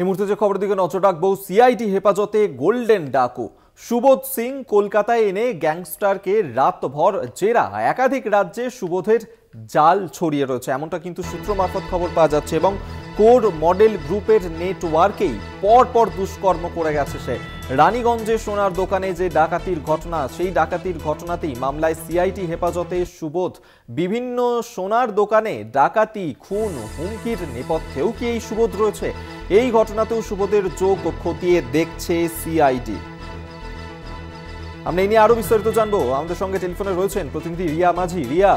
এই মুহূর্তে যে খবরের দিকে নজর রাখবো, সিআইডি হেফাজতে গোল্ডেন ডাকু সুবোধ সিং কলকাতায় এনে গ্যাংস্টারকে রাতভর জেরা। একাধিক রাজ্যে সুবোধের জাল ছড়িয়ে রয়েছে, এমনটা কিন্তু সূত্র মারফত খবর পাওয়া যাচ্ছে। এবং কোর মডেল গ্রুপের নেটওয়ার্কেই পরপর দুষ্কর্ম করে গেছে সে। রানীগঞ্জে সোনার দোকানে যে ডাকাতির ঘটনা, সেই ডাকাতির ঘটনাতেই মামলায় সিআইডি হেফাজতে সুবোধ। বিভিন্ন সোনার দোকানে ডাকাতি, খুন, হুমকির নেপথ্যেও কি এই সুবোধ রয়েছে? এই ঘটনাতেও সুবোধের যোগ খতিয়ে দেখছে সিআইডি। আমরা এই নিয়ে আরো বিস্তারিত জানবো। আমাদের সঙ্গে টেলিফোনে রয়েছেন প্রতিনিধি রিয়া মাঝি। রিয়া,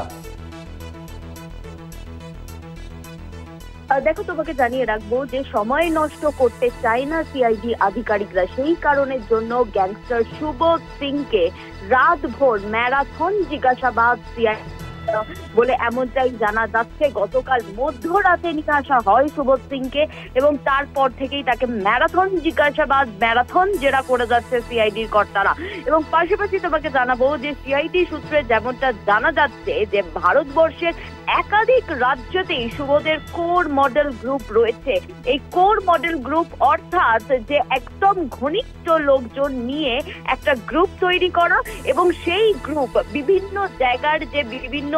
দেখো, তোমাকে জানিয়ে রাখবো যে সময় নষ্ট করতে চায় না সিআইডি আধিকারিকরা। সেই কারণের জন্য গ্যাংস্টার সুবোধ সিংকে রাতভর ম্যারাথন জিজ্ঞাসাবাদ সিআইডি বলে এমনটাই জানা যাচ্ছে। গতকাল মধ্যরাতে নিয়ে আসা হয় সুবোধ সিংকে এবং তারপর থেকেই তাকে ম্যারাথন জিজ্ঞাসাবাদ, ম্যারাথন জেরা করে যাচ্ছে সিআইডির কর্তারা। এবং পাশাপাশি তোমাকে জানাবো যে সিআইডি সূত্রে যেমনটা জানা যাচ্ছে যে ভারতবর্ষের একাধিক রাজ্যতেই সুবোধের কোর মডেল গ্রুপ রয়েছে। এই কোর মডেল গ্রুপ অর্থাৎ যে একদম ঘনিষ্ঠ লোকজন নিয়ে একটা গ্রুপ তৈরি করা এবং সেই গ্রুপ বিভিন্ন জায়গার যে বিভিন্ন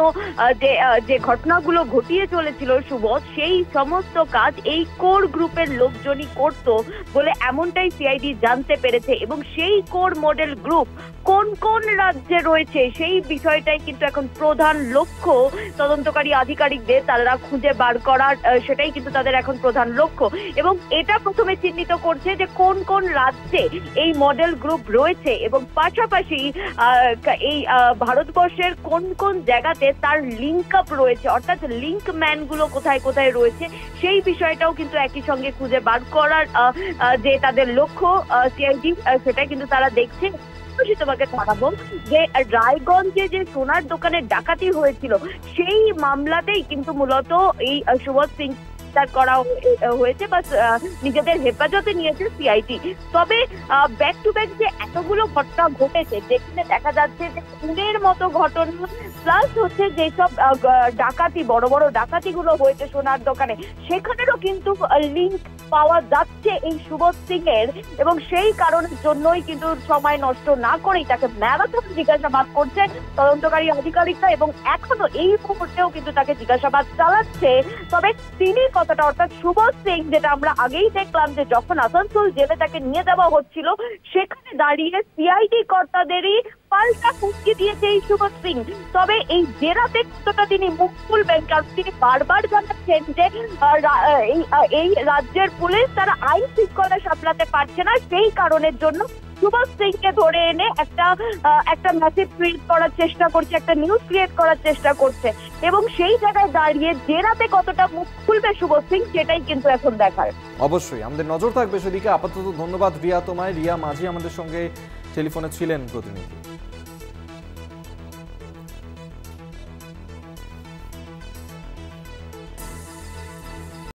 যে ঘটনাগুলো ঘটিয়ে চলেছিল সুবোধ, সেই সমস্ত কাজ এই কোর গ্রুপের লোকজনই করত বলে এমনটাই সিআইডি জানতে পেরেছে। এবং সেই কোর মডেল গ্রুপ কোন কোন রাজ্যে রয়েছে সেই বিষয়টাই কিন্তু এখন প্রধান লক্ষ্য তদন্তকারী আধিকারিকদের, তারা খুঁজে বার করার, সেটাই কিন্তু তাদের এখন প্রধান লক্ষ্য। এবং এটা প্রথমে চিহ্নিত করছে যে কোন কোন রাজ্যে এই মডেল গ্রুপ রয়েছে এবং পাশাপাশি এই ভারতবর্ষের কোন কোন জায়গাতে তার লিঙ্ক আপ রয়েছে, অর্থাৎ লিঙ্ক ম্যান গুলো কোথায় কোথায় রয়েছে সেই বিষয়টাও কিন্তু একই সঙ্গে খুঁজে বার করার যে তাদের লক্ষ্য সিআইডি, সেটাই কিন্তু তারা দেখছে। তোমাকে জানাবো যে রায়গঞ্জে যে সোনার দোকানে ডাকাতি হয়েছিল সেই মামলাতেই কিন্তু মূলত এই সুবোধ সিং করা হয়েছে বা নিজেদের হেফাজতে নিয়েছে সিআইডি। তবে ব্যাক টু ব্যাক যে এতগুলো ঘটনা ঘটেছে, যেখানে দেখা যাচ্ছে যে খুনের মতো ঘটনা প্লাস হচ্ছে যেসব ডাকাতি, বড় বড় ডাকাতি গুলো হয়েছে সোনার দোকানে, সেখানেরও কিন্তু লিঙ্ক পাওয়া যাচ্ছে এই সুবোধ সিং এর। এবং সেই কারণের জন্যই কিন্তু সময় নষ্ট না করেই তাকে ম্যারাথন জিজ্ঞাসাবাদ করছে তদন্তকারী আধিকারিকরা এবং এখনো এই মুহূর্তেও কিন্তু তাকে জিজ্ঞাসাবাদ চালাচ্ছে। তবে তিনি কথাটা, অর্থাৎ সুবোধ সিং, যেটা আমরা আগেই দেখলাম যে যখন আসানসোল জেলে তাকে নিয়ে যাওয়া হচ্ছিল সেখানে দাঁড়িয়ে সিআইডি কর্তাদেরই পাল্টা হুমকি দিয়েছে এই সুবোধ সিং। তবে এই জেরাতে কতটা তিনি মুখ খুলবেন, কারণ তিনি বারবার জানাচ্ছেন যে এই রাজ্যের পুলিশ তারা আইন শৃঙ্খলা সামলাতে পারছে না, সেই কারণের জন্য সুবোধ সিংকে ধরে এনে একটা মেসেজ ক্রিয়েট করার চেষ্টা করছে, একটা নিউজ ক্রিয়েট করার চেষ্টা করছে। এবং সেই জায়গায় দাঁড়িয়ে জেরাতে কতটা মুখ খুলবে সুবোধ সিং, সেটাই কিন্তু এখন দেখার। অবশ্যই আমাদের নজর থাকবে সেদিকে। আপাতত ধন্যবাদ রিয়া তোমায়। রিয়া মাঝি আমাদের সঙ্গে টেলিফোনে ছিলেন প্রতিনিধি।